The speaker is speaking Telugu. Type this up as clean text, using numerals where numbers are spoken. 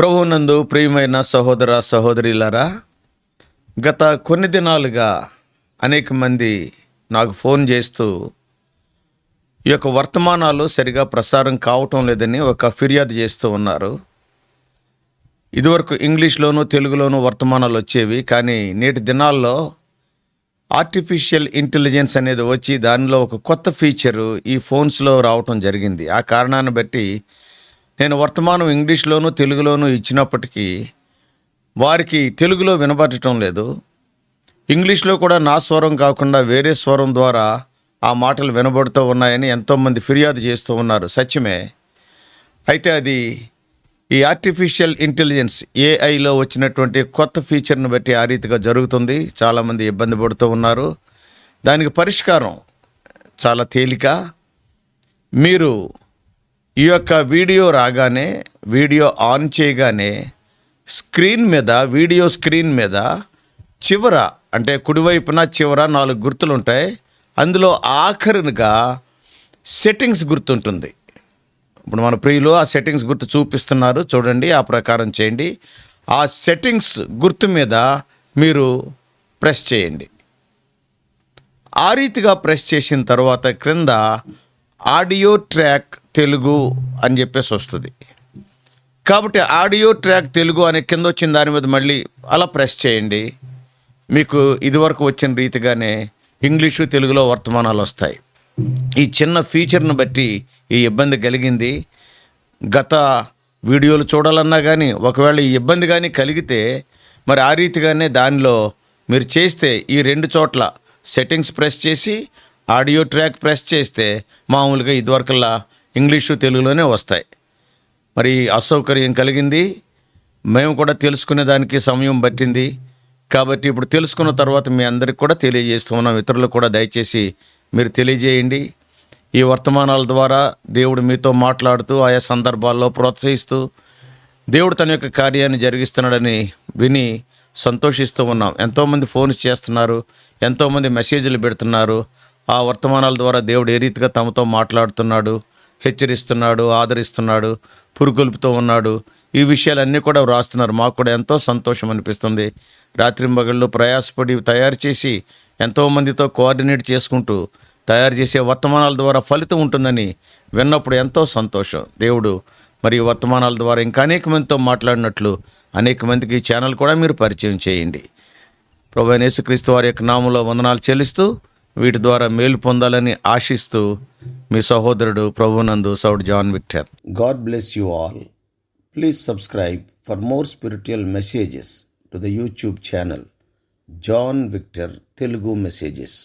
ప్రభువునందు ప్రియమైన సహోదర సహోదరులారా, గత కొన్ని దినాలుగా అనేక మంది నాకు ఫోన్ చేస్తూ ఈ యొక్క వర్తమానాలు సరిగా ప్రసారం కావటం లేదని ఒక ఫిర్యాదు చేస్తూ ఉన్నారు. ఇదివరకు ఇంగ్లీష్లోను తెలుగులోను వర్తమానాలు వచ్చేవి, కానీ నేటి దినాల్లో ఆర్టిఫిషియల్ ఇంటెలిజెన్స్ అనేది వచ్చి దానిలో ఒక కొత్త ఫీచరు ఈ ఫోన్స్లో రావటం జరిగింది. ఆ కారణాన్ని బట్టి నేను వర్తమానం ఇంగ్లీష్లోను తెలుగులోను ఇచ్చినప్పటికీ వారికి తెలుగులో వినబడటం లేదు. ఇంగ్లీష్లో కూడా నా స్వరం కాకుండా వేరే స్వరం ద్వారా ఆ మాటలు వినబడుతూ ఉన్నాయని ఎంతోమంది ఫిర్యాదు చేస్తూ ఉన్నారు. సత్యమే. అయితే అది ఈ ఆర్టిఫిషియల్ ఇంటెలిజెన్స్ ఏఐలో వచ్చినటువంటి కొత్త ఫీచర్ని బట్టి ఆ రీతిగా జరుగుతుంది. చాలామంది ఇబ్బంది పడుతూ ఉన్నారు. దానికి పరిష్కారం చాలా తేలిక. మీరు ఈ యొక్క వీడియో రాగానే, వీడియో ఆన్ చేయగానే వీడియో స్క్రీన్ మీద చివర, అంటే కుడివైపున చివర 4 గుర్తులు ఉంటాయి. అందులో ఆఖరిగా సెట్టింగ్స్ గుర్తుంటుంది. ఇప్పుడు మన ప్రియులు ఆ సెట్టింగ్స్ గుర్తు చూపిస్తున్నారు, చూడండి. ఆ ప్రకారం చేయండి. ఆ సెట్టింగ్స్ గుర్తు మీద మీరు ప్రెస్ చేయండి. ఆ రీతిగా ప్రెస్ చేసిన తర్వాత క్రింద ఆడియో ట్రాక్ తెలుగు అని చెప్పేసి వస్తుంది. కాబట్టి ఆడియో ట్రాక్ తెలుగు అనే కింద వచ్చిన దాని మీద మళ్ళీ అలా ప్రెస్ చేయండి. మీకు ఇదివరకు వచ్చిన రీతిగానే ఇంగ్లీషు తెలుగులో వర్తమానాలు వస్తాయి. ఈ చిన్న ఫీచర్ను బట్టి ఈ ఇబ్బంది కలిగింది. గత వీడియోలు చూడాలన్నా కానీ ఒకవేళ ఈ ఇబ్బంది కానీ కలిగితే మరి ఆ రీతిగానే దానిలో మీరు చేస్తే ఈ 2 చోట్ల సెట్టింగ్స్ ప్రెస్ చేసి ఆడియో ట్రాక్ ప్రెస్ చేస్తే మామూలుగా ఇదివరకల్లా ఇంగ్లీషు తెలుగులోనే వస్తాయి. మరి అసౌకర్యం కలిగింది. మేము కూడా తెలుసుకునే దానికి సమయం పట్టింది. కాబట్టి ఇప్పుడు తెలుసుకున్న తర్వాత మీ అందరికి కూడా తెలియజేస్తూ ఉన్నాం. ఇతరులకు కూడా దయచేసి మీరు తెలియజేయండి. ఈ వర్తమానాల ద్వారా దేవుడు మీతో మాట్లాడుతూ ఆయా సందర్భాల్లో ప్రోత్సహిస్తూ దేవుడు తన యొక్క కార్యాన్ని జరిగిస్తున్నాడని విని సంతోషిస్తూ ఉన్నాం. ఎంతోమంది ఫోన్స్ చేస్తున్నారు, ఎంతోమంది మెసేజ్లు పెడుతున్నారు. ఆ వర్తమానాల ద్వారా దేవుడు ఏ రీతిగా తమతో మాట్లాడుతున్నాడు, హెచ్చరిస్తున్నాడు, ఆదరిస్తున్నాడు, పురుకొల్పుతూ ఉన్నాడు, ఈ విషయాలన్నీ కూడా వ్రాస్తున్నారు. మాకు కూడా ఎంతో సంతోషం అనిపిస్తుంది. రాత్రింబగళ్ళు ప్రయాసపడి తయారు చేసి ఎంతోమందితో కోఆర్డినేట్ చేసుకుంటూ తయారు చేసే వర్తమానాల ద్వారా ఫలితం ఉంటుందని విన్నప్పుడు ఎంతో సంతోషం. దేవుడు మరి ఈ వర్తమానాల ద్వారా ఇంకా అనేక మందితో మాట్లాడినట్లు అనేక మందికి ఈ ఛానల్ కూడా మీరు పరిచయం చేయండి. ప్రభువైన యేసుక్రీస్తు వారి యొక్క నామములో వందనాలు చెల్లిస్తూ వీటి ద్వారా మేలు పొందాలని ఆశిస్తూ మీ సహోదరుడు ప్రభునందు సౌడ్ John Victor. God bless you all. Please subscribe for more spiritual messages to the YouTube channel John Victor Telugu messages.